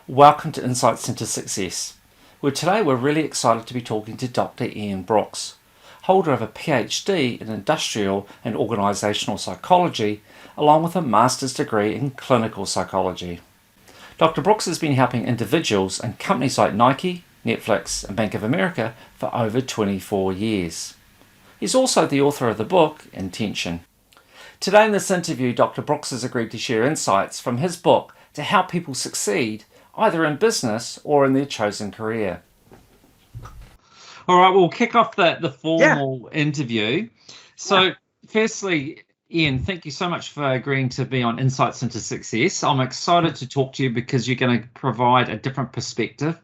Welcome to Insights into Success, where today we're really excited to be talking to Dr. Ian Brooks, holder of a PhD in Industrial and Organisational Psychology, along with a master's degree in Clinical Psychology. Dr. Brooks has been helping individuals and companies like Nike, Netflix, and Bank of America for over 24 years. He's also the author of the book Intention. Today in this interview, Dr. Brooks has agreed to share insights from his book to help people succeed either in business or in their chosen career. All right, we'll kick off the formal interview. So, firstly, Ian, thank you so much for agreeing to be on Insights into Success. I'm excited to talk to you because you're going to provide a different perspective.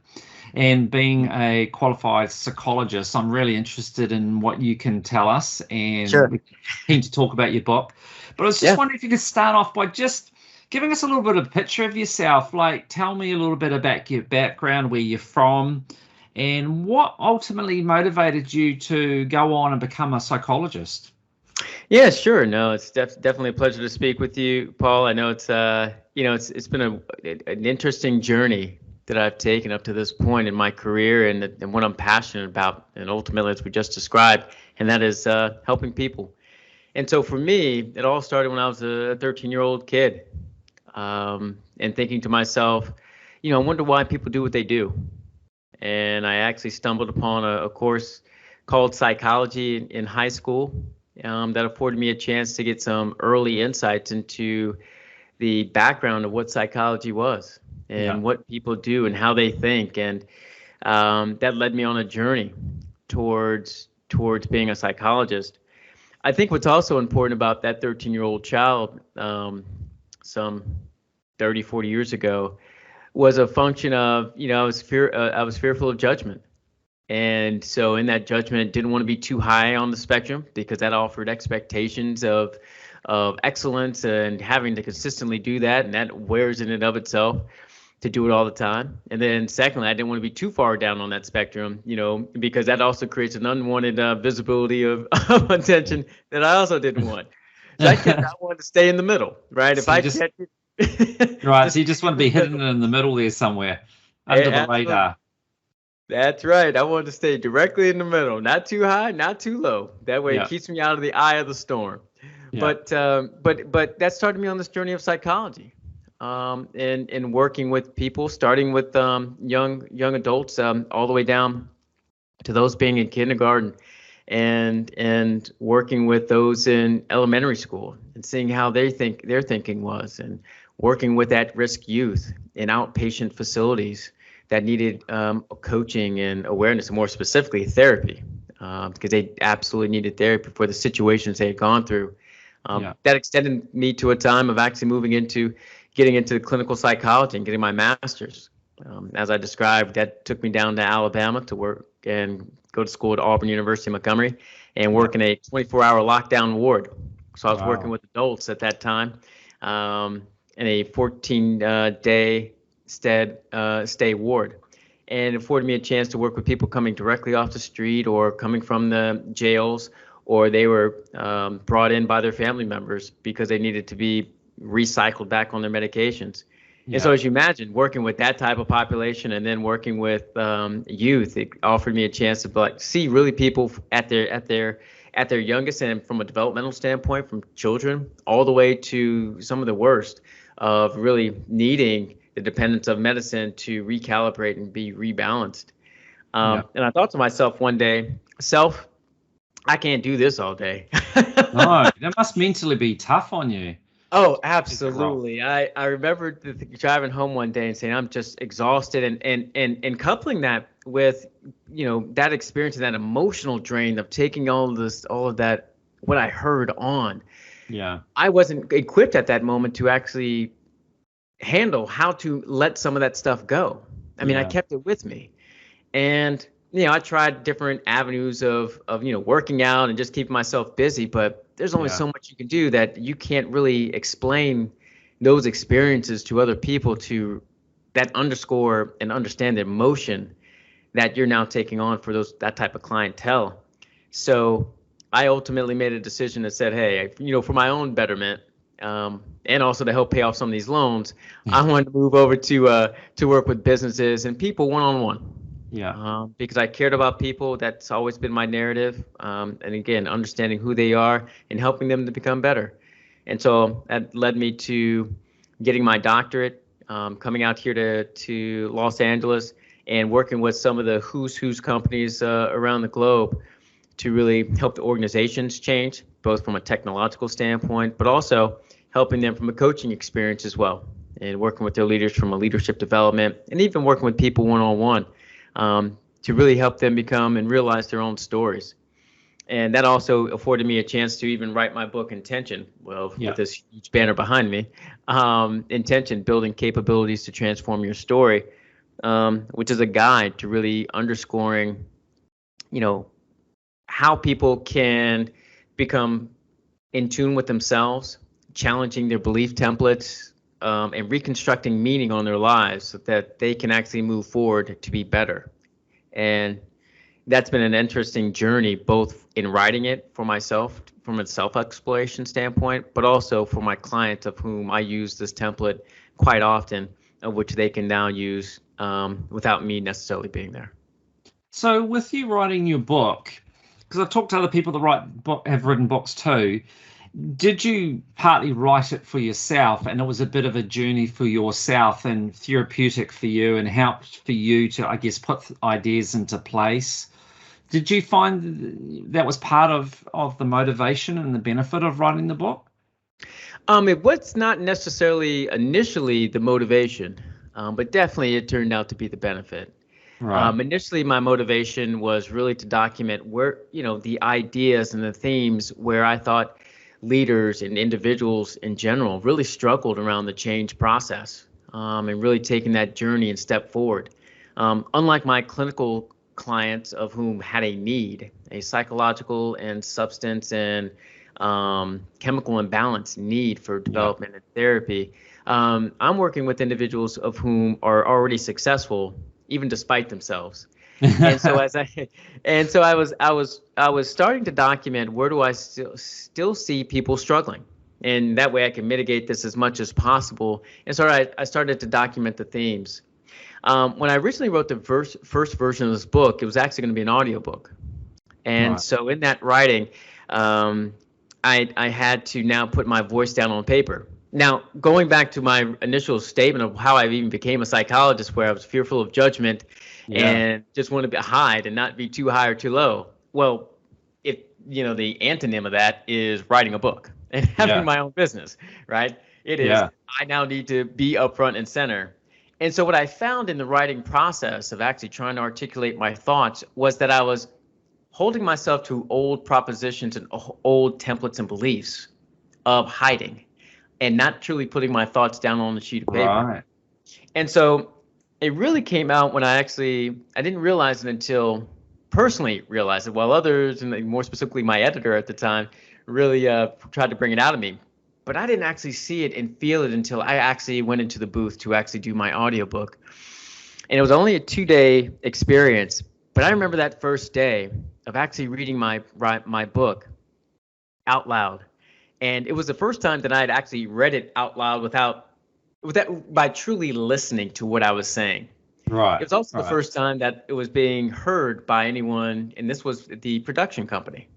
And being a qualified psychologist, I'm really interested in what you can tell us, and we're keen to talk about your book. But I was just wondering if you could start off by just giving us a little bit of a picture of yourself. Like, tell me a little bit about your background, where you're from, and what ultimately motivated you to go on and become a psychologist. Yeah, sure. No, it's definitely a pleasure to speak with you, Paul. I know it's it's been an interesting journey that I've taken up to this point in my career, and what I'm passionate about, and ultimately, as we just described, and that is helping people. And so for me, it all started when I was a 13-year-old kid, and thinking to myself, I wonder why people do what they do. And I actually stumbled upon a course called psychology in high school that afforded me a chance to get some early insights into the background of what psychology was and what people do and how they think. And that led me on a journey towards being a psychologist. I think what's also important about that 13-year-old child, some 30, 40 years ago, was a function of, I was fearful of judgment. And so in that judgment, didn't want to be too high on the spectrum because that offered expectations of excellence and having to consistently do that. And that wears in and of itself to do it all the time. And then secondly, I didn't want to be too far down on that spectrum, because that also creates an unwanted visibility of attention that I also didn't want. So I wanted to stay in the middle, right? So right, so you just want to be hidden in the middle there somewhere, under the radar. That's right. I wanted to stay directly in the middle, not too high, not too low. That way it keeps me out of the eye of the storm. Yeah. But that started me on this journey of psychology, and working with people, starting with young adults, all the way down to those being in kindergarten, and working with those in elementary school and seeing how their thinking was, and working with at-risk youth in outpatient facilities that needed coaching and awareness, and more specifically therapy, because they absolutely needed therapy for the situations they had gone through. That extended me to a time of actually getting into clinical psychology and getting my master's. As I described, that took me down to Alabama to work and go to school at Auburn University Montgomery and work in a 24-hour lockdown ward. So I was working with adults at that time in a 14-day stay ward, and it afforded me a chance to work with people coming directly off the street or coming from the jails, or they were brought in by their family members because they needed to be recycled back on their medications. And so, as you imagine, working with that type of population and then working with youth, it offered me a chance to see really people at their youngest, and from a developmental standpoint, from children all the way to some of the worst of really needing the dependence of medicine to recalibrate and be rebalanced. And I thought to myself one day, I can't do this all day. No, that must mentally be tough on you. Oh, absolutely. I remember driving home one day and saying, I'm just exhausted, and coupling that with, that experience and that emotional drain of taking all of that, what I heard on. Yeah. I wasn't equipped at that moment to actually handle how to let some of that stuff go. I mean, I kept it with me, and I tried different avenues of working out and just keeping myself busy, but there's only so much you can do that you can't really explain those experiences to other people that underscore and understand the emotion that you're now taking on for that type of clientele. So I ultimately made a decision that said, hey, for my own betterment, and also to help pay off some of these loans, I wanted to move over to work with businesses and people one-on-one. Yeah. Because I cared about people. That's always been my narrative. And again, understanding who they are and helping them to become better. And so that led me to getting my doctorate, coming out here to Los Angeles and working with some of the who's companies around the globe to really help the organizations change, both from a technological standpoint, but also helping them from a coaching experience as well, and working with their leaders from a leadership development, and even working with people one-on-one to really help them become and realize their own stories. And that also afforded me a chance to even write my book, Intention, with this huge banner behind me. Intention, building capabilities to transform your story, which is a guide to really underscoring, how people can become in tune with themselves, challenging their belief templates, and reconstructing meaning on their lives so that they can actually move forward to be better. And that's been an interesting journey, both in writing it for myself from a self-exploration standpoint, but also for my clients of whom I use this template quite often, of which they can now use without me necessarily being there. So with you writing your book, because I've talked to other people that have written books too, did you partly write it for yourself, and it was a bit of a journey for yourself and therapeutic for you and helped for you to, I guess, put ideas into place? Did you find that was part of the motivation and the benefit of writing the book? It was not necessarily initially the motivation, but definitely it turned out to be the benefit. Right. Initially, my motivation was really to document where, the ideas and the themes where I thought leaders and individuals in general really struggled around the change process, and really taking that journey and step forward. Unlike my clinical clients of whom had a need, a psychological and substance and chemical imbalance need for development and therapy, I'm working with individuals of whom are already successful, even despite themselves. And so I was starting to document where do I still see people struggling, and that way I can mitigate this as much as possible. And so I started to document the themes. When I originally wrote the first version of this book, it was actually going to be an audiobook. And so in that writing, I had to now put my voice down on paper. Now, going back to my initial statement of how I even became a psychologist, where I was fearful of judgment and just wanted to hide and not be too high or too low. Well, the antonym of that is writing a book and having my own business, right? It is, I now need to be up front and center. And so what I found in the writing process of actually trying to articulate my thoughts was that I was holding myself to old propositions and old templates and beliefs of hiding and not truly putting my thoughts down on the sheet of paper. Right. And so it really came out when I didn't realize it until personally realized it, while others, and more specifically my editor at the time, really tried to bring it out of me. But I didn't actually see it and feel it until I actually went into the booth to actually do my audiobook. And it was only a 2-day experience, but I remember that first day of actually reading my book out loud. And it was the first time that I had actually read it out loud by truly listening to what I was saying. Right. It was also the first time that it was being heard by anyone, and this was the production company.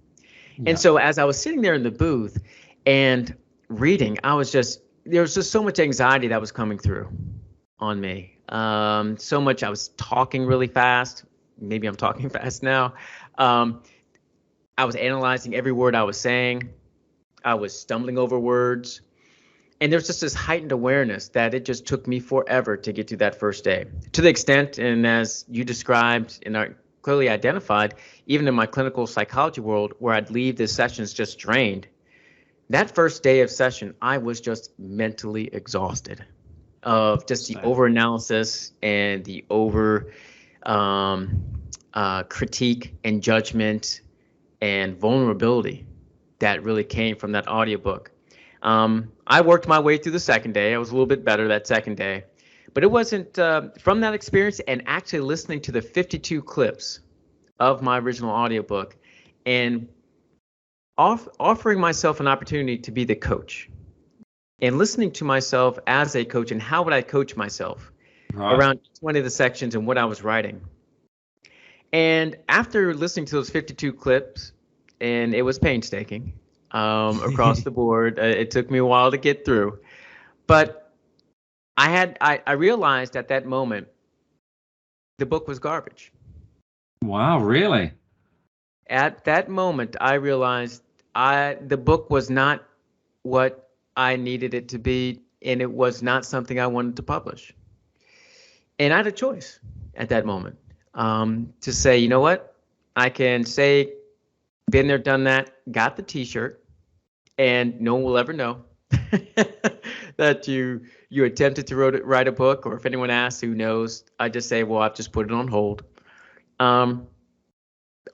Yeah. And so as I was sitting there in the booth and reading, there was just so much anxiety that was coming through on me. So much, I was talking really fast. Maybe I'm talking fast now. I was analyzing every word I was saying. I was stumbling over words. And there's just this heightened awareness that it just took me forever to get through that first day. To the extent, and as you described and are clearly identified, even in my clinical psychology world, where I'd leave the sessions just drained, that first day of session, I was just mentally exhausted of just the overanalysis and the over critique and judgment and vulnerability that really came from that audiobook. I worked my way through the second day. I was a little bit better that second day, but it wasn't from that experience and actually listening to the 52 clips of my original audiobook and offering myself an opportunity to be the coach, and listening to myself as a coach and how would I coach myself Right. around each one of the sections and what I was writing. And after listening to those 52 clips, and it was painstaking across the board, it took me a while to get through. But I realized at that moment the book was garbage. Wow, really? At that moment, I realized the book was not what I needed it to be, and it was not something I wanted to publish. And I had a choice at that moment to say, you know what? I can say, been there, done that, got the T-shirt, and no one will ever know that you attempted to write a book. Or if anyone asks, who knows? I just say, well, I've just put it on hold.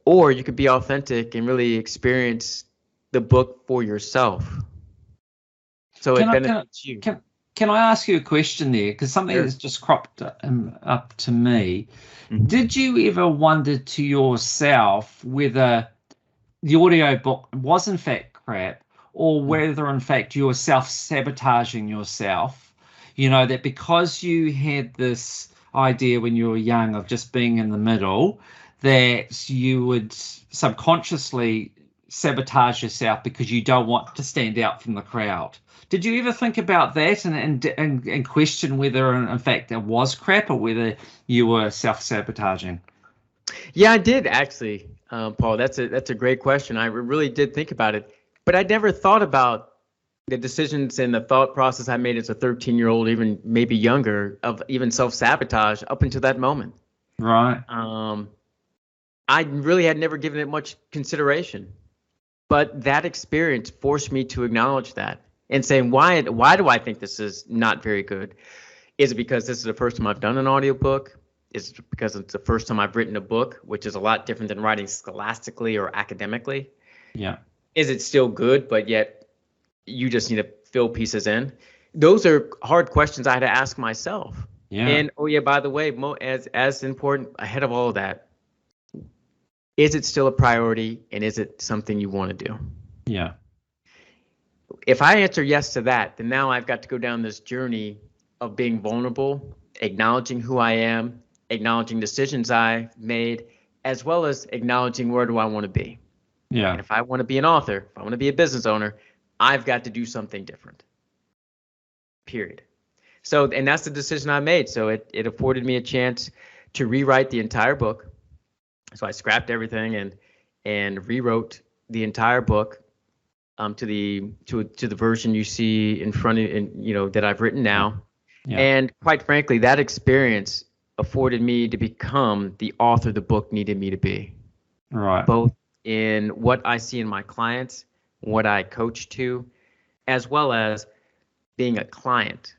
Or you could be authentic and really experience the book for yourself. So it benefits you. Can I ask you a question there? Because something Sure. that's just cropped up to me. Mm-hmm. Did you ever wonder to yourself whether the audio book was in fact crap, or whether in fact you were self-sabotaging yourself? You know, that because you had this idea when you were young of just being in the middle, that you would subconsciously sabotage yourself because you don't want to stand out from the crowd. Did you ever think about that and question whether in fact it was crap or whether you were self-sabotaging? Yeah, I did actually, Paul. That's a great question. I really did think about it, but I never thought about the decisions and the thought process I made as a 13-year-old, even maybe younger, of even self-sabotage up until that moment. Right. I really had never given it much consideration, but that experience forced me to acknowledge that and saying, why do I think this is not very good? Is it because this is the first time I've done an audiobook? Is it because it's the first time I've written a book, which is a lot different than writing scholastically or academically? Yeah. Is it still good, but yet you just need to fill pieces in? Those are hard questions I had to ask myself. Yeah. And oh yeah, by the way, as important, ahead of all of that, is it still a priority, and is it something you want to do? Yeah. If I answer yes to that, then now I've got to go down this journey of being vulnerable, acknowledging who I am, acknowledging decisions I made, as well as acknowledging where do I want to be. Yeah. And if I want to be an author, if I want to be a business owner, I've got to do something different. Period. So, and that's the decision I made. So it afforded me a chance to rewrite the entire book. So I scrapped everything and rewrote the entire book to the version you see in front of, that I've written now. Yeah. And quite frankly, that experience afforded me to become the author the book needed me to be. Right. Both in what I see in my clients, what I coach to, as well as being a client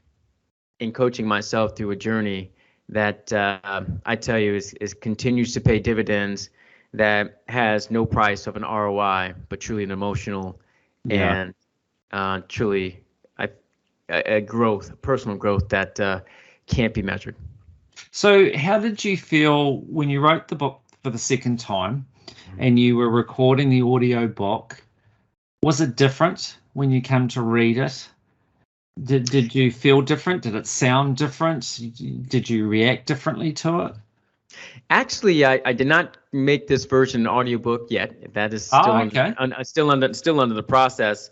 and coaching myself through a journey that I tell you is continues to pay dividends, that has no price of an ROI, but truly an emotional and truly a growth, personal growth that can't be measured. So how did you feel when you wrote the book for the second time and you were recording the audio book? Was it different when you came to read it? Did you feel different? Did it sound different? Did you react differently to it? Actually, I did not make this version an audiobook yet. That is still still under the process,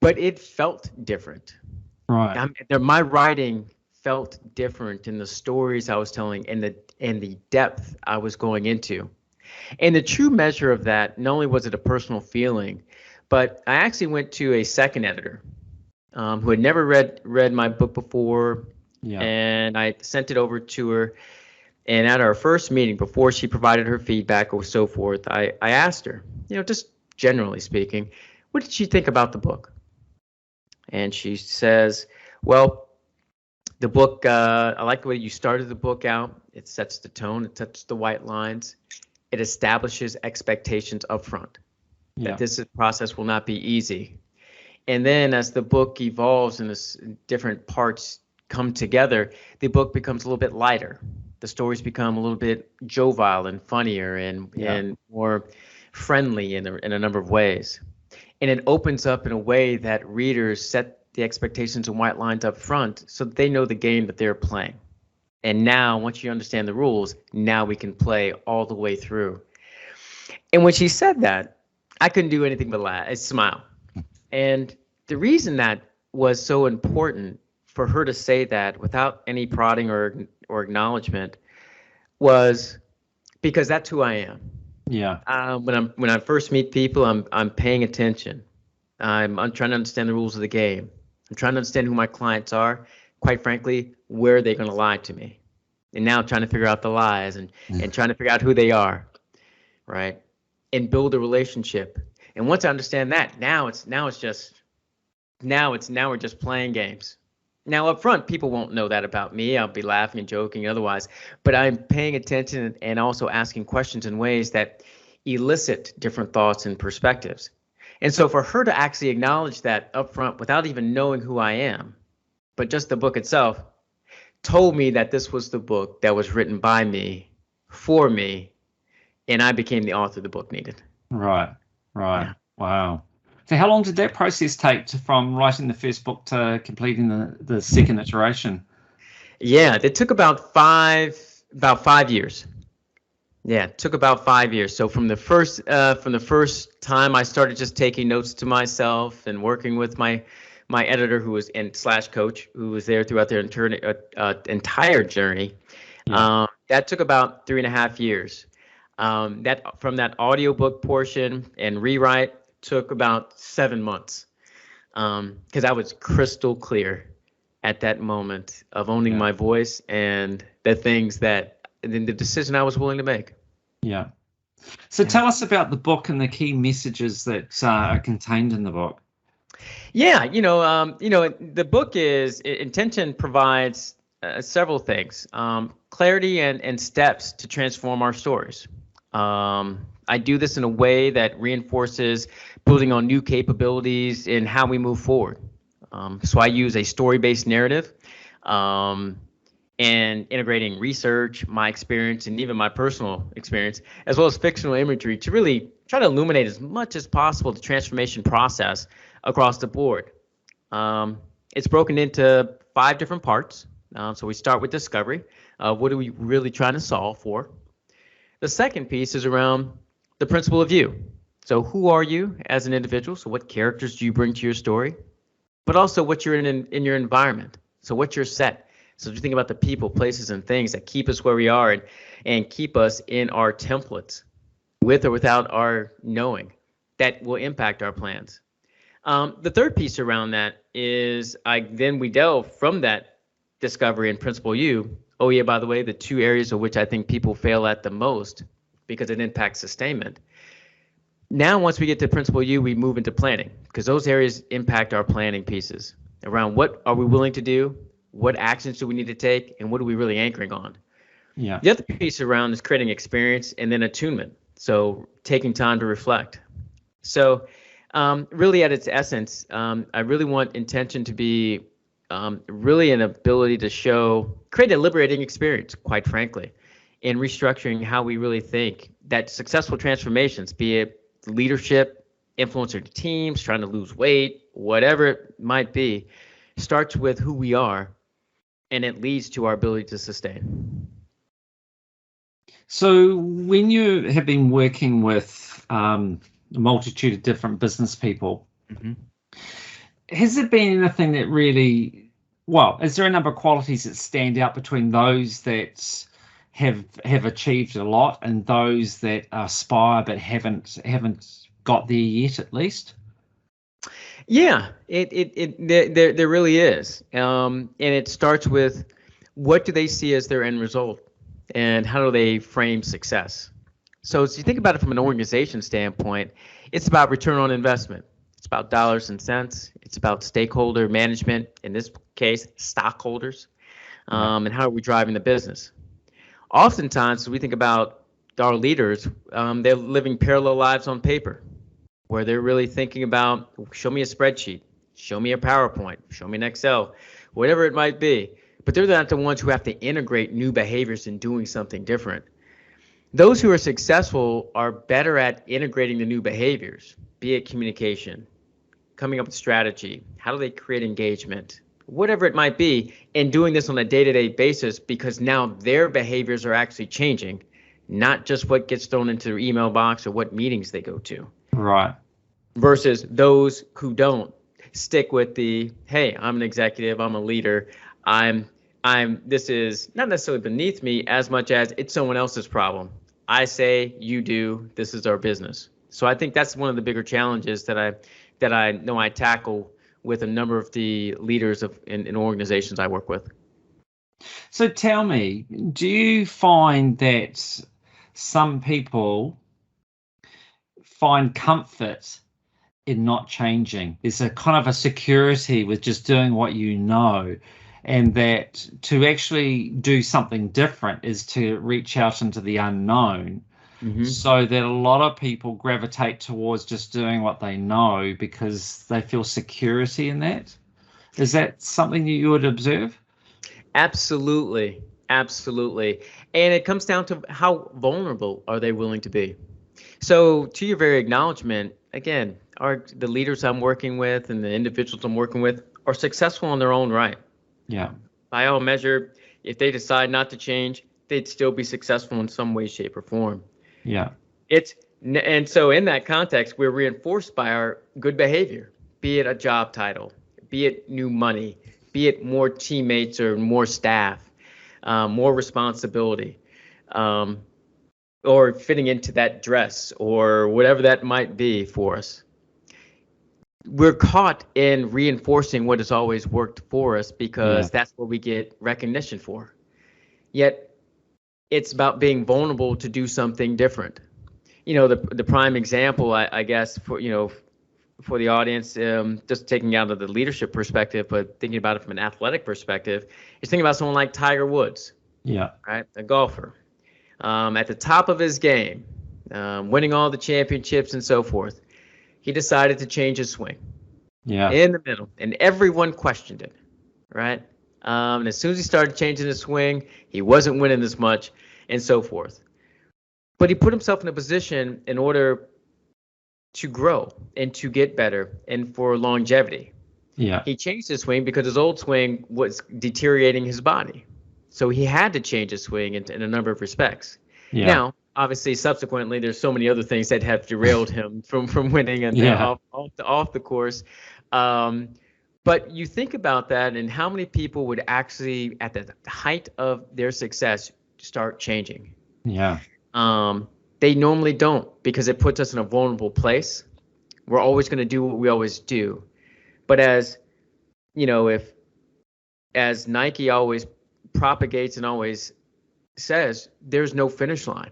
but it felt different. Right. My writing felt different in the stories I was telling and the depth I was going into. And the true measure of that, not only was it a personal feeling, but I actually went to a second editor who had never read my book before, and I sent it over to her. And at our first meeting, before she provided her feedback or so forth, I asked her, just generally speaking, what did she think about the book? And she says, well, the book, I like the way you started the book out. It sets the tone, it sets the white lines, it establishes expectations up front. That this process will not be easy. And then as the book evolves and as different parts come together, the book becomes a little bit lighter. The stories become a little bit jovial and funnier and more friendly in a number of ways. And it opens up in a way that readers set the expectations and white lines up front so that they know the game that they're playing. And now, once you understand the rules, now we can play all the way through. And when she said that, I couldn't do anything but laugh, smile. And the reason that was so important for her to say that without any prodding or acknowledgement was because that's who I am. Yeah. When I first meet people, I'm paying attention. I'm trying to understand the rules of the game. I'm trying to understand who my clients are. Quite frankly, where are they going to lie to me? And now trying to figure out the lies and trying to figure out who they are, right? And build a relationship. And once I understand that, now we're just playing games. Now up front, people won't know that about me. I'll be laughing and joking otherwise, but I'm paying attention and also asking questions in ways that elicit different thoughts and perspectives. And so for her to actually acknowledge that up front without even knowing who I am, but just the book itself told me that this was the book that was written by me, for me, and I became the author the book needed. Right. Yeah. Wow. So how long did that process take from writing the first book to completing the second iteration? Yeah, it took about 5 years. Yeah, it took about 5 years. So from the first time I started just taking notes to myself and working with my editor who was / coach who was there throughout their entire journey. Yeah. That took about 3.5 years. That from that audiobook portion and rewrite took about 7 months. Because I was crystal clear at that moment of owning my voice and the things the decision I was willing to make. Yeah. So tell us about the book and the key messages that are contained in the book. Yeah, the book intention provides several things, clarity and steps to transform our stories. I do this in a way that reinforces building on new capabilities in how we move forward. So I use a story-based narrative and integrating research, my experience, and even my personal experience, as well as fictional imagery to really try to illuminate as much as possible the transformation process across the board. It's broken into 5 different parts. So we start with discovery. What are we really trying to solve for? The second piece is around the principle of you. So who are you as an individual? So what characters do you bring to your story? But also what you're in your environment. So what's your set? So if you think about the people, places, and things that keep us where we are and keep us in our templates, with or without our knowing, that will impact our plans. The third piece around that is we delve from that discovery and principle you. Oh yeah, by the way, the 2 areas of which I think people fail at the most because it impacts sustainment. Now, once we get to principle you, we move into planning because those areas impact our planning pieces around what are we willing to do, what actions do we need to take, and what are we really anchoring on? Yeah. The other piece around is creating experience and then attunement. So taking time to reflect. So really at its essence, I really want intention to be really an ability to create a liberating experience, quite frankly, in restructuring how we really think that successful transformations, be it leadership, influencer teams, trying to lose weight, whatever it might be, starts with who we are, and it leads to our ability to sustain. So when you have been working with a multitude of different business people, has there been anything that really, is there a number of qualities that stand out between those that have achieved a lot and those that aspire but haven't got there yet, at least? Yeah, there really is, and it starts with what do they see as their end result, and how do they frame success. So as you think about it from an organization standpoint, it's about return on investment. It's about dollars and cents. It's about stakeholder management, in this case, stockholders, and how are we driving the business. Oftentimes, we think about our leaders, they're living parallel lives on paper, where they're really thinking about, show me a spreadsheet, show me a PowerPoint, show me an Excel, whatever it might be. But they're not the ones who have to integrate new behaviors and doing something different. Those who are successful are better at integrating the new behaviors, be it communication, coming up with strategy? How do they create engagement? Whatever it might be, and doing this on a day-to-day basis, because now their behaviors are actually changing, not just what gets thrown into their email box or what meetings they go to. Right. Versus those who don't stick with the, hey, I'm an executive, I'm a leader, this is not necessarily beneath me as much as it's someone else's problem. I say, you do, this is our business. So I think that's one of the bigger challenges that I know I tackle with a number of the leaders in organizations I work with. So tell me, do you find that some people find comfort in not changing? There's a kind of a security with just doing what you know, and that to actually do something different is to reach out into the unknown. Mm-hmm. So that a lot of people gravitate towards just doing what they know because they feel security in that. Is that something you would observe? Absolutely. Absolutely. And it comes down to how vulnerable are they willing to be? So to your very acknowledgement, again, the leaders I'm working with and the individuals I'm working with are successful in their own right. Yeah. By all measure, if they decide not to change, they'd still be successful in some way, shape, or form. Yeah. And so in that context, we're reinforced by our good behavior, be it a job title, be it new money, be it more teammates or more staff, more responsibility, or fitting into that dress or whatever that might be for us. We're caught in reinforcing what has always worked for us because that's what we get recognition for. Yet it's about being vulnerable to do something different. The prime example, I guess, for the audience, just taking out of the leadership perspective, but thinking about it from an athletic perspective, is thinking about someone like Tiger Woods. Yeah. Right, a golfer, at the top of his game, winning all the championships and so forth. He decided to change his swing. Yeah. In the middle, and everyone questioned it. Right. And as soon as he started changing his swing, he wasn't winning as much, and so forth. But he put himself in a position in order to grow and to get better and for longevity. Yeah. He changed his swing because his old swing was deteriorating his body. So he had to change his swing in a number of respects. Yeah. Now, obviously, subsequently, there's so many other things that have derailed him from winning and off the course. But you think about that and how many people would actually, at the height of their success, start changing. Yeah. They normally don't because it puts us in a vulnerable place. We're always going to do what we always do. But as Nike always propagates and always says, there's no finish line.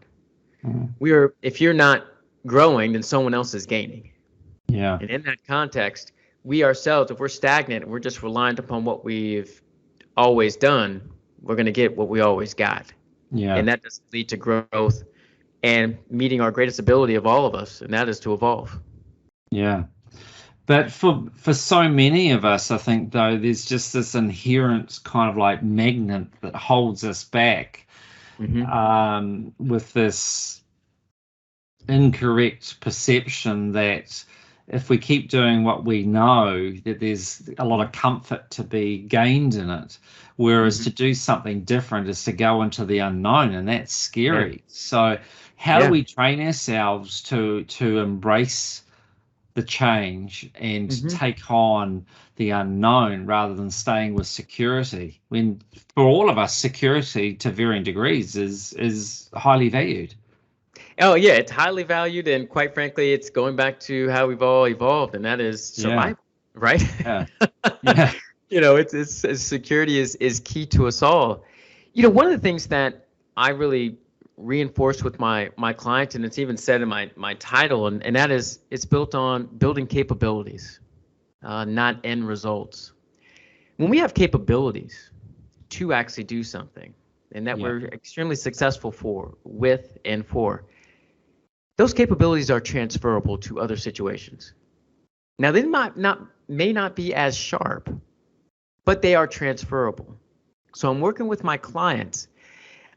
Mm-hmm. If you're not growing, then someone else is gaining. Yeah. And in that context, we ourselves, if we're stagnant and we're just reliant upon what we've always done, we're going to get what we always got. Yeah. And that doesn't lead to growth and meeting our greatest ability of all of us, and that is to evolve. Yeah. But for so many of us, I think, though, there's just this inherent kind of like magnet that holds us back, mm-hmm. With this incorrect perception that if we keep doing what we know, that there's a lot of comfort to be gained in it, whereas mm-hmm. to do something different is to go into the unknown, and that's scary. Yeah. So how do we train ourselves to embrace the change and mm-hmm. take on the unknown rather than staying with security, when for all of us security to varying degrees is highly valued? Oh yeah, it's highly valued, and quite frankly, it's going back to how we've all evolved, and that is survival, right? Yeah. Yeah. It's security is key to us all. One of the things that I really reinforce with my clients, and it's even said in my title, and that is it's built on building capabilities, not end results. When we have capabilities to actually do something, and that we're extremely successful with and for, those capabilities are transferable to other situations. Now, they may not be as sharp, but they are transferable. So I'm working with my clients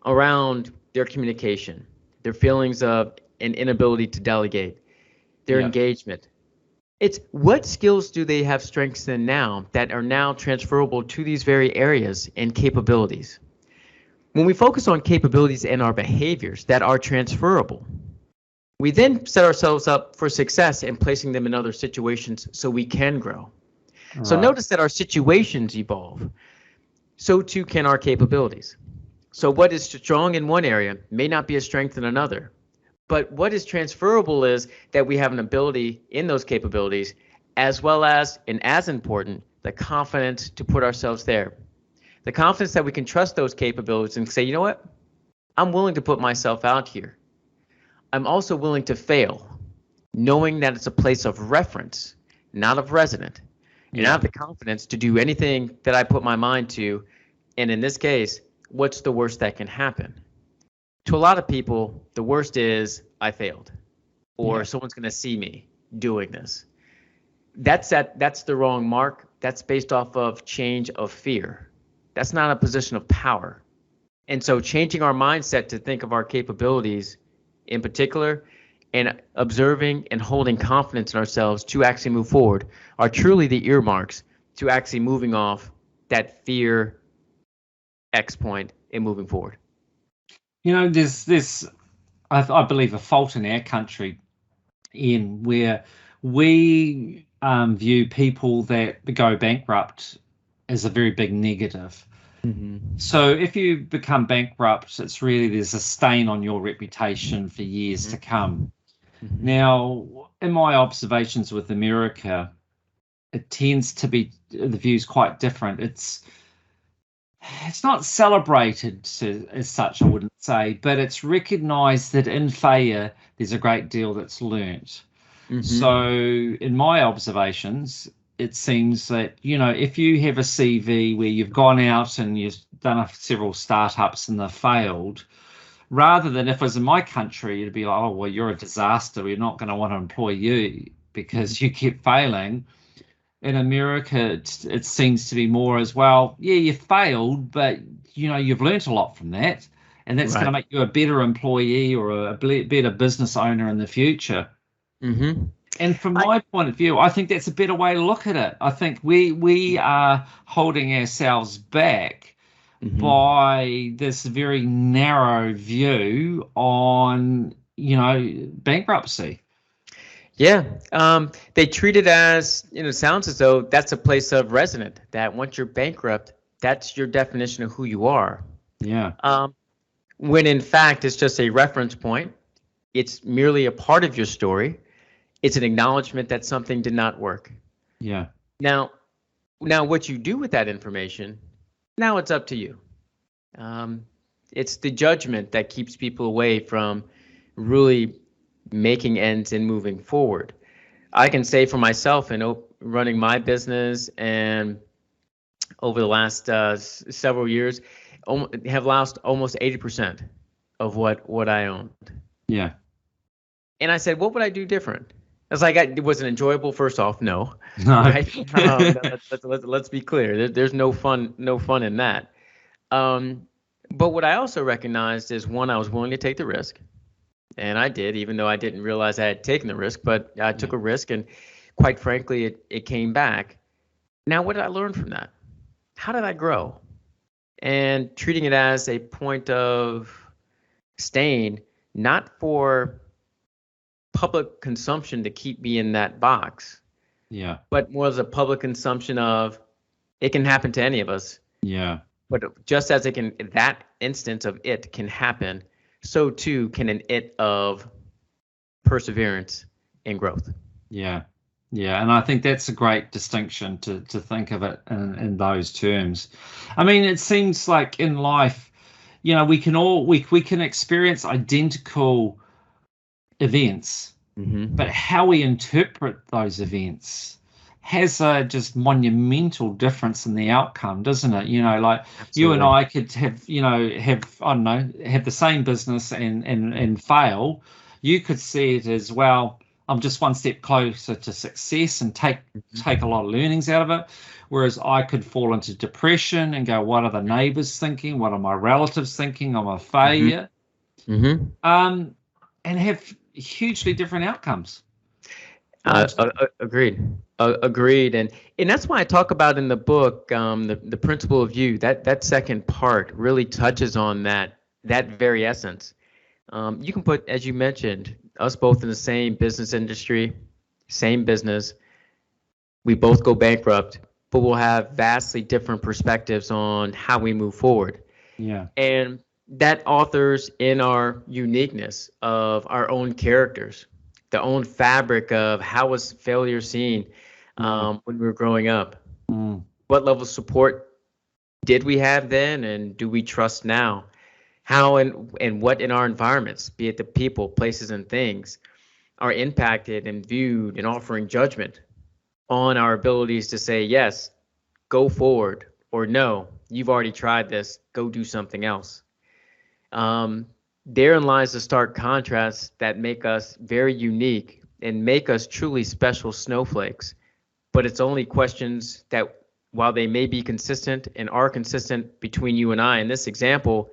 around their communication, their feelings of an inability to delegate, their engagement, It's what skills do they have strengths in now that are now transferable to these very areas and capabilities? When we focus on capabilities and our behaviors that are transferable, we then set ourselves up for success in placing them in other situations so we can grow. Right. So notice that our situations evolve. So too can our capabilities. So what is strong in one area may not be a strength in another. But what is transferable is that we have an ability in those capabilities, as well as, and as important, the confidence to put ourselves there. The confidence that we can trust those capabilities and say, you know what? I'm willing to put myself out here. I'm also willing to fail, knowing that it's a place of reference, not of resident. And I have the confidence to do anything that I put my mind to. And in this case, what's the worst that can happen? To a lot of people, the worst is I failed, or someone's going to see me doing this. That's the wrong mark. That's based off of change of fear. That's not a position of power. And so changing our mindset to think of our capabilities in particular and observing and holding confidence in ourselves to actually move forward are truly the earmarks to actually moving off that fear X point and moving forward. You know, there's this, I believe, a fault in our country in where we view people that go bankrupt as a very big negative. Mm-hmm. So if you become bankrupt, it's really, there's a stain on your reputation for years to come. Mm-hmm. Now, in my observations with America, it tends to be, the view's quite different. It's not celebrated as such, I wouldn't say, but it's recognized that in failure, there's a great deal that's learnt. Mm-hmm. So in my observations, it seems that, you know, if you have a CV where you've gone out and you've done several startups and they've failed, rather than if it was in my country, it'd be like, oh, well, you're a disaster. We're not going to want to employ you because you keep failing. In America, it seems to be more as well, yeah, you failed, but, you know, you've learnt a lot from that. And that's going to make you a better employee or a better business owner in the future. Mm-hmm. And from my point of view, I think that's a better way to look at it. I think we are holding ourselves back by this very narrow view on, you know, bankruptcy. Yeah, they treat it as, you know, sounds as though that's a place of resident, that once you're bankrupt, that's your definition of who you are. Yeah. When in fact, it's just a reference point. It's merely a part of your story. It's an acknowledgement that something did not work. Yeah. Now what you do with that information, now it's up to you. It's the judgment that keeps people away from really making ends and moving forward. I can say for myself in running my business and over the last several years, have lost almost 80% of what I owned. Yeah. And I said, what would I do different? I was like, it wasn't enjoyable. First off, no. Right? Let's be clear. There's no fun in that. But what I also recognized is, one, I was willing to take the risk. And I did, even though I didn't realize I had taken the risk, but I took a risk, and quite frankly, it came back. Now, what did I learn from that? How did I grow? And treating it as a point of stain, not for public consumption to keep me in that box. Yeah. But more as a public consumption of, it can happen to any of us. Yeah. But just as that instance of it can happen, so too can an it of perseverance and growth. Yeah. Yeah. And I think that's a great distinction to think of it in those terms. I mean, it seems like in life, you know, we can experience identical events, but how we interpret those events has a just monumental difference in the outcome, doesn't it? You know, like Absolutely. You and I could have the same business and fail. You could see it as, well, I'm just one step closer to success and take a lot of learnings out of it. Whereas I could fall into depression and go, what are the neighbors thinking? What are my relatives thinking? I'm a failure. And have hugely different outcomes. Agreed. Agreed. And that's why I talk about in the book, the principle of you. That second part really touches on that very essence. You can put, as you mentioned, us both in the same business industry, same business. We both go bankrupt, but we'll have vastly different perspectives on how we move forward. Yeah. And that authors in our uniqueness of our own characters, the own fabric of how was failure seen when we were growing up. What level of support did we have then, and do we trust now? How and what in our environments, be it the people, places, and things, are impacted and viewed and offering judgment on our abilities to say yes, go forward, or no, you've already tried this, go do something else. Therein lies the stark contrast that make us very unique and make us truly special snowflakes. But it's only questions that, while they may be consistent and are consistent between you and I, in this example,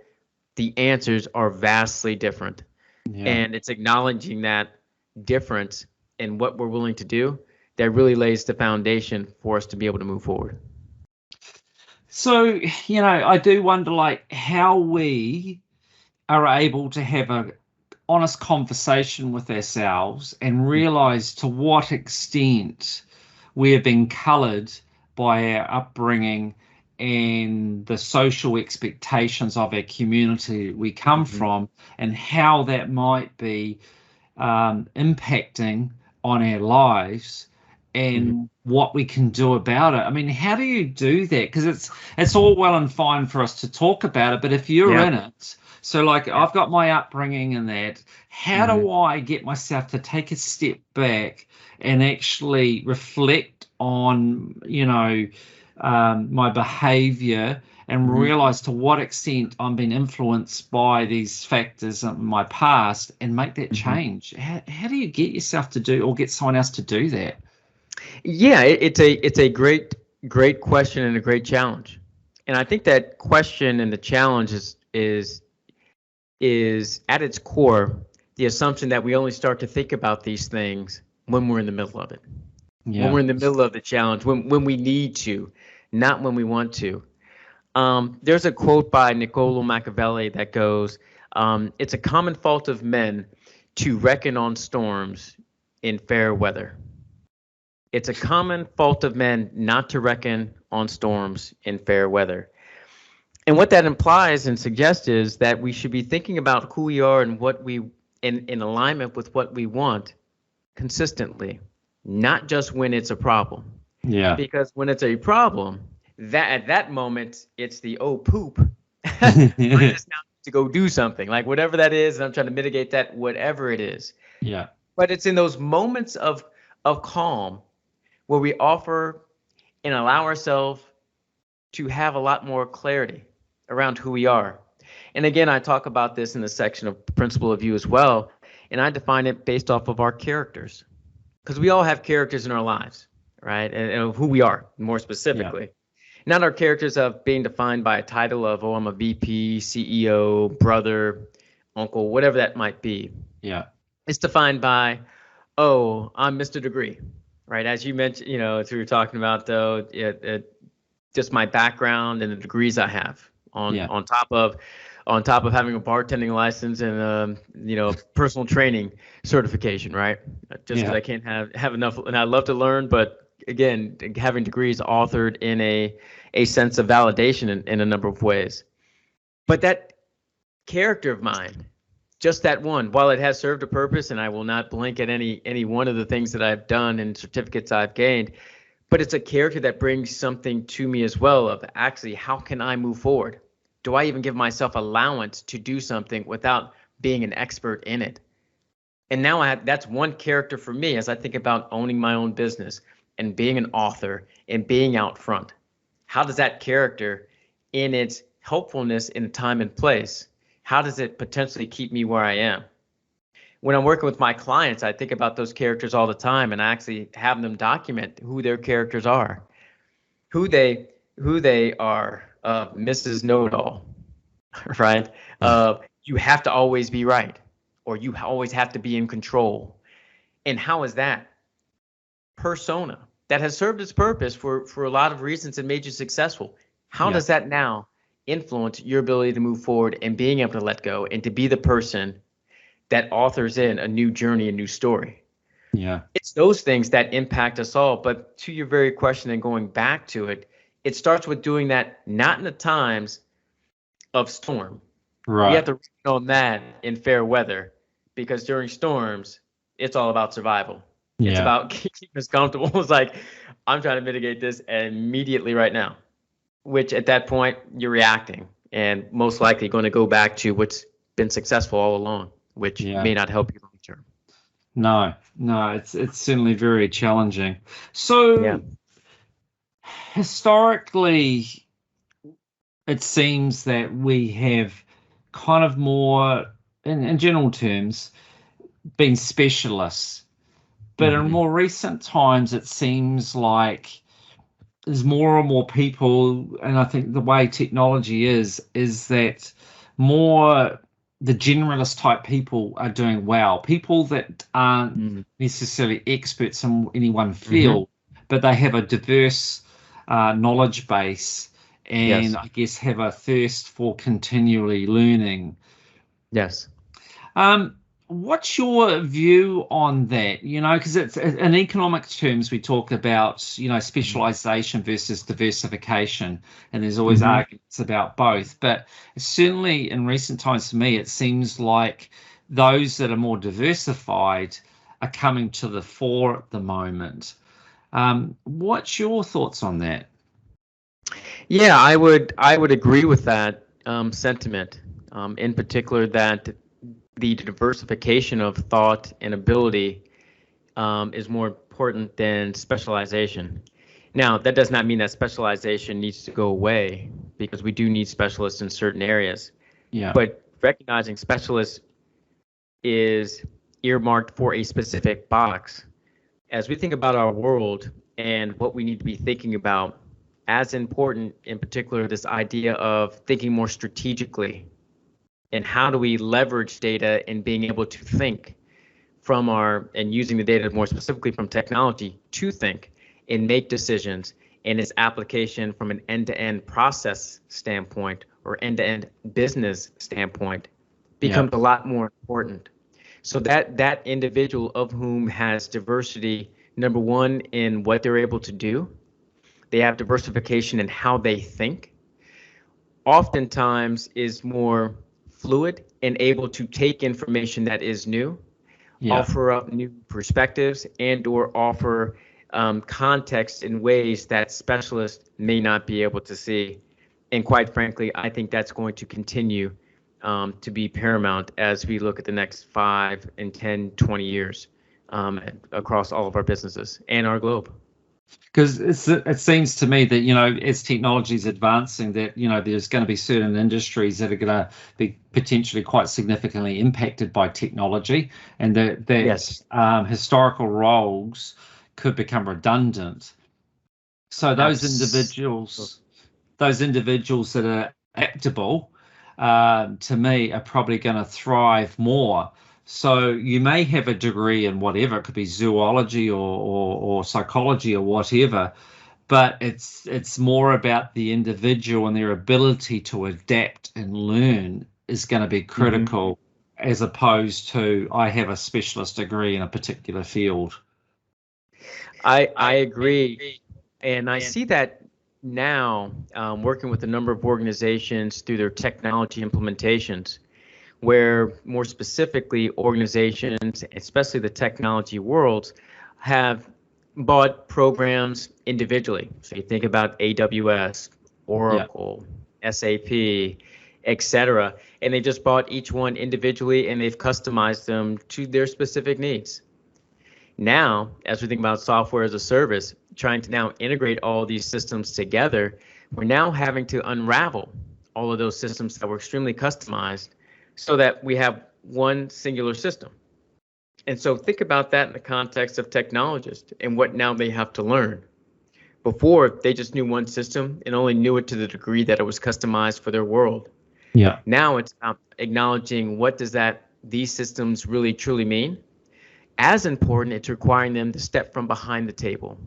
the answers are vastly different. Yeah. And it's acknowledging that difference in what we're willing to do that really lays the foundation for us to be able to move forward. So, I do wonder, like, how we are able to have a honest conversation with ourselves and realize to what extent we have been colored by our upbringing and the social expectations of our community we come from, and how that might be impacting on our lives and what we can do about it. I mean, how do you do that? Because it's all well and fine for us to talk about it, but if you're in it, so like I've got my upbringing in that, how do I get myself to take a step back and actually reflect on, my behavior and realize to what extent I'm being influenced by these factors in my past and make that change? How do you get yourself to do, or get someone else to do that? Yeah, it's a great question and a great challenge. And I think that question and the challenge is at its core the assumption that we only start to think about these things when we're in the middle of it. Yeah. When we're in the middle of the challenge, when we need to, not when we want to. There's a quote by Niccolo Machiavelli that goes, it's a common fault of men to reckon on storms in fair weather. It's a common fault of men not to reckon on storms in fair weather. And what that implies and suggests is that we should be thinking about who we are and what we, in alignment with what we want consistently, not just when it's a problem. Yeah. Because when it's a problem, that at that moment, it's the, oh, poop. I just now need to go do something, like whatever that is, and I'm trying to mitigate that, whatever it is. Yeah. But it's in those moments of calm where we offer and allow ourselves to have a lot more clarity around who we are. And again, I talk about this in the section of Principle of You as well, and I define it based off of our characters, because we all have characters in our lives, right? And who we are, more specifically. Yeah. Not our characters of being defined by a title of, oh, I'm a VP, CEO, brother, uncle, whatever that might be. Yeah. It's defined by, oh, I'm Mr. Degree, right? As you mentioned, as we were talking about, though, just my background and the degrees I have on top of having a bartending license and personal training certification, right? Just because I can't have enough, and I love to learn, but again, having degrees authored in a sense of validation in a number of ways. But that character of mine, just that one, while it has served a purpose, and I will not blink at any one of the things that I've done and certificates I've gained, but it's a character that brings something to me as well of actually, how can I move forward? Do I even give myself allowance to do something without being an expert in it? And now that's one character for me as I think about owning my own business and being an author and being out front. How does that character, in its helpfulness in time and place, how does it potentially keep me where I am? When I'm working with my clients, I think about those characters all the time, and I actually have them document who their characters are, who they are. Mrs. Know-it-all, right? You have to always be right, or you always have to be in control. And how is that? persona that has served its purpose for a lot of reasons and made you successful. How does that now influence your ability to move forward and being able to let go and to be the person that authors in a new journey, a new story? Yeah. It's those things that impact us all. But to your very question and going back to it, it starts with doing that not in the times of storm. Right. We have to read on that in fair weather, because during storms, it's all about survival. It's about keeping us comfortable. It's like, I'm trying to mitigate this immediately right now, which at that point you're reacting and most likely going to go back to what's been successful all along, which may not help you long term. No, it's certainly very challenging. So historically, it seems that we have kind of more, in general terms, been specialists. But in more recent times, it seems like there's more and more people, and I think the way technology is that more the generalist type people are doing well. People that aren't necessarily experts in any one field, but they have a diverse knowledge base and I guess have a thirst for continually learning. Yes. What's your view on that? You know, because it's in economic terms, we talk about, you know, specialization versus diversification, and there's always arguments about both. But certainly in recent times, for me, it seems like those that are more diversified are coming to the fore at the moment. What's your thoughts on that? Yeah, I would agree with that sentiment, in particular that the diversification of thought and ability is more important than specialization. Now, that does not mean that specialization needs to go away, because we do need specialists in certain areas. Yeah. But recognizing specialists is earmarked for a specific box. As we think about our world and what we need to be thinking about, as important in particular, this idea of thinking more strategically. And how do we leverage data and being able to think from and using the data more specifically from technology to think and make decisions, and its application from an end-to-end process standpoint or end-to-end business standpoint becomes a lot more important. So that individual of whom has diversity, number one, in what they're able to do, they have diversification in how they think, oftentimes is more fluid and able to take information that is new, offer up new perspectives, and or offer context in ways that specialists may not be able to see. And quite frankly, I think that's going to continue to be paramount as we look at the next 5 and 10, 20 years across all of our businesses and our globe. Because it seems to me that, you know, as technology is advancing, that, you know, there's going to be certain industries that are going to be potentially quite significantly impacted by technology, and that historical roles could become redundant. So those individuals that are adaptable, to me, are probably going to thrive more. So you may have a degree in whatever, it could be zoology or psychology or whatever, but it's more about the individual and their ability to adapt and learn is going to be critical, as opposed to I have a specialist degree in a particular field. I agree, and I see that now working with a number of organizations through their technology implementations, where more specifically organizations, especially the technology worlds, have bought programs individually. So you think about AWS, Oracle, SAP, etc., and they just bought each one individually and they've customized them to their specific needs. Now, as we think about software as a service, trying to now integrate all these systems together, we're now having to unravel all of those systems that were extremely customized so that we have one singular system. And so think about that in the context of technologists and what now they have to learn. Before, they just knew one system and only knew it to the degree that it was customized for their world. Now it's about acknowledging what does these systems really truly mean, As important, it's requiring them to step from behind the table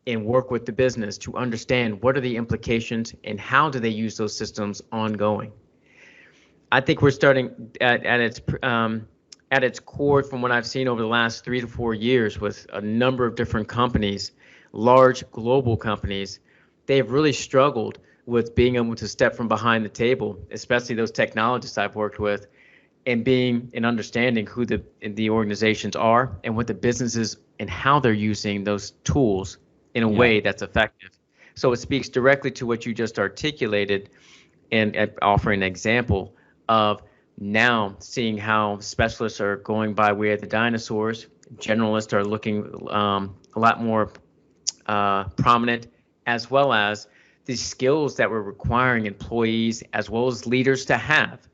and work with the business to understand what are the implications and how do they use those systems ongoing. I think we're starting at its core, from what I've seen over the last 3 to 4 years with a number of different companies, large global companies. They've really struggled with being able to step from behind the table, especially those technologists I've worked with, and being and understanding who the organizations are and what the businesses and how they're using those tools in a way that's effective. So it speaks directly to what you just articulated, and offering an example of now seeing how specialists are going by way of the dinosaurs. Generalists are looking a lot more prominent, as well as the skills that we're requiring employees as well as leaders to have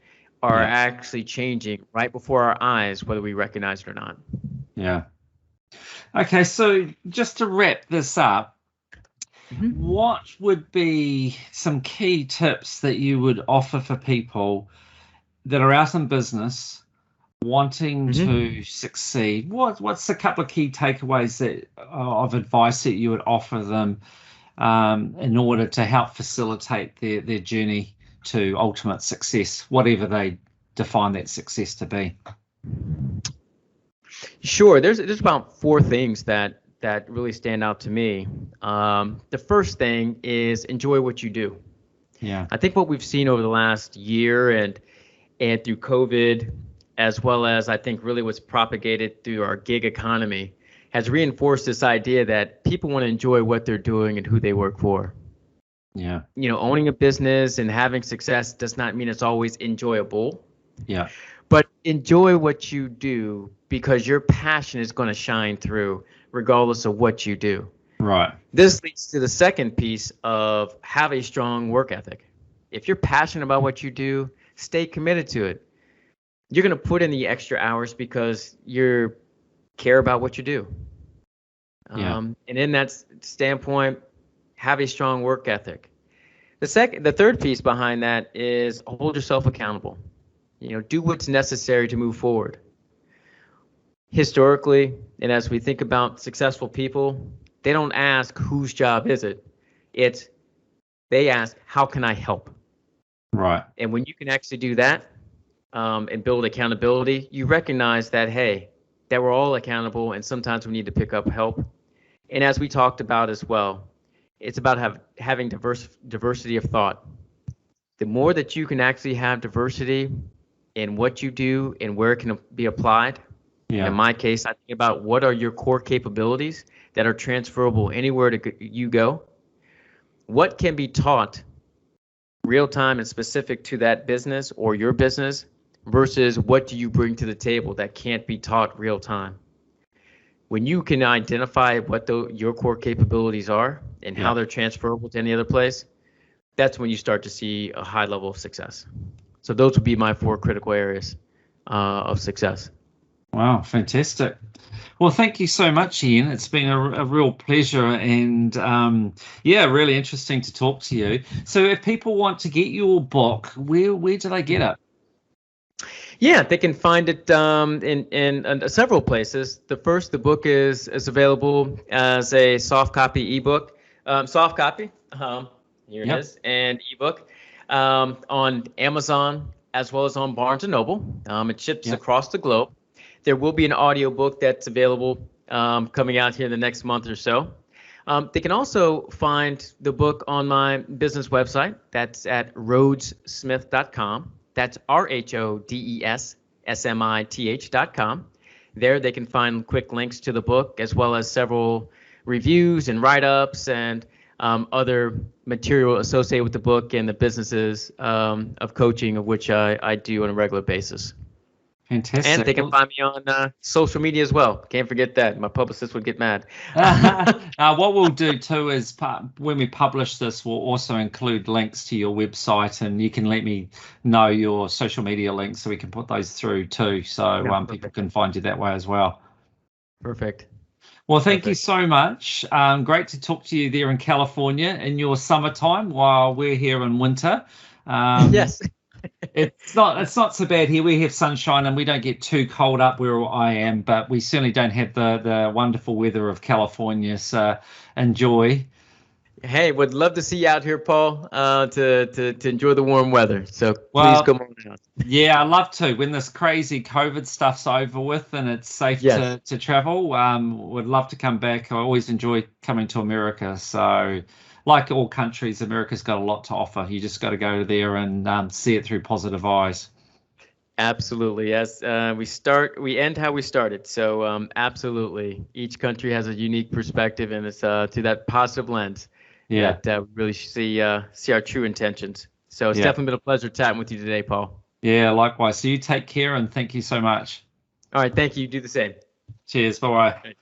are actually changing right before our eyes, whether we recognize it or not. Yeah. Okay, so just to wrap this up, what would be some key tips that you would offer for people that are out in business wanting to succeed? What's a couple of key takeaways of advice that you would offer them in order to help facilitate their journey to ultimate success, whatever they define that success to be? Sure. There's about 4 things that really stand out to me. The first thing is enjoy what you do. Yeah. I think what we've seen over the last year and through COVID, as well as I think really what's propagated through our gig economy, has reinforced this idea that people want to enjoy what they're doing and who they work for. Yeah. Owning a business and having success does not mean it's always enjoyable. Yeah. But enjoy what you do, because your passion is going to shine through regardless of what you do. Right. This leads to the second piece of have a strong work ethic. If you're passionate about what you do, stay committed to it. You're going to put in the extra hours because you care about what you do. And in that standpoint, have a strong work ethic. The third piece behind that is hold yourself accountable. Do what's necessary to move forward. Historically, and as we think about successful people, they don't ask whose job is it. They ask, how can I help? Right. And when you can actually do that and build accountability, you recognize that, hey, that we're all accountable and sometimes we need to pick up help. And as we talked about as well, it's about having diversity of thought. The more that you can actually have diversity in what you do and where it can be applied. Yeah. In my case, I think about what are your core capabilities that are transferable anywhere you go. What can be taught real time and specific to that business or your business versus what do you bring to the table that can't be taught real time. When you can identify what your core capabilities are and how they're transferable to any other place, that's when you start to see a high level of success. So those would be my 4 critical areas of success. Wow, fantastic. Well, thank you so much, Ian. It's been a real pleasure and, really interesting to talk to you. So if people want to get your book, where do they get it? Yeah, they can find it in several places. The book is available as a soft copy ebook, here it is, and ebook on Amazon as well as on Barnes & Noble. It ships across the globe. There will be an audio book that's available coming out here in the next month or so. They can also find the book on my business website. That's at rhodessmith.com. That's RHODESSMITH.com. There they can find quick links to the book as well as several reviews and write-ups and other material associated with the book and the businesses of coaching, of which I do on a regular basis. Fantastic. And they can find me on social media as well. Can't forget that. My publicist would get mad. What we'll do too is when we publish this, we'll also include links to your website, and you can let me know your social media links so we can put those through too. So people can find you that way as well. Perfect. Well, thank you so much. Great to talk to you there in California in your summertime while we're here in winter. Yes. It's not so bad here. We have sunshine and we don't get too cold up where I am, but we certainly don't have the wonderful weather of California. So enjoy. Hey, would love to see you out here, Paul, to enjoy the warm weather. So please Well, come on out. yeah, I love to. When this crazy COVID stuff's over with and it's safe Yes. to travel, would love to come back. I always enjoy coming to America. So, like all countries, America's got a lot to offer. You just got to go there and see it through positive eyes. Absolutely. Yes. We end how we started. So absolutely, each country has a unique perspective, and it's to that positive lens Yeah, that we really see our true intentions. So it's yeah, definitely been a pleasure chatting with you today, Paul. yeah. Likewise. So you take care and thank you so much. All right. Thank you. Do the same. Cheers. Bye bye. All right.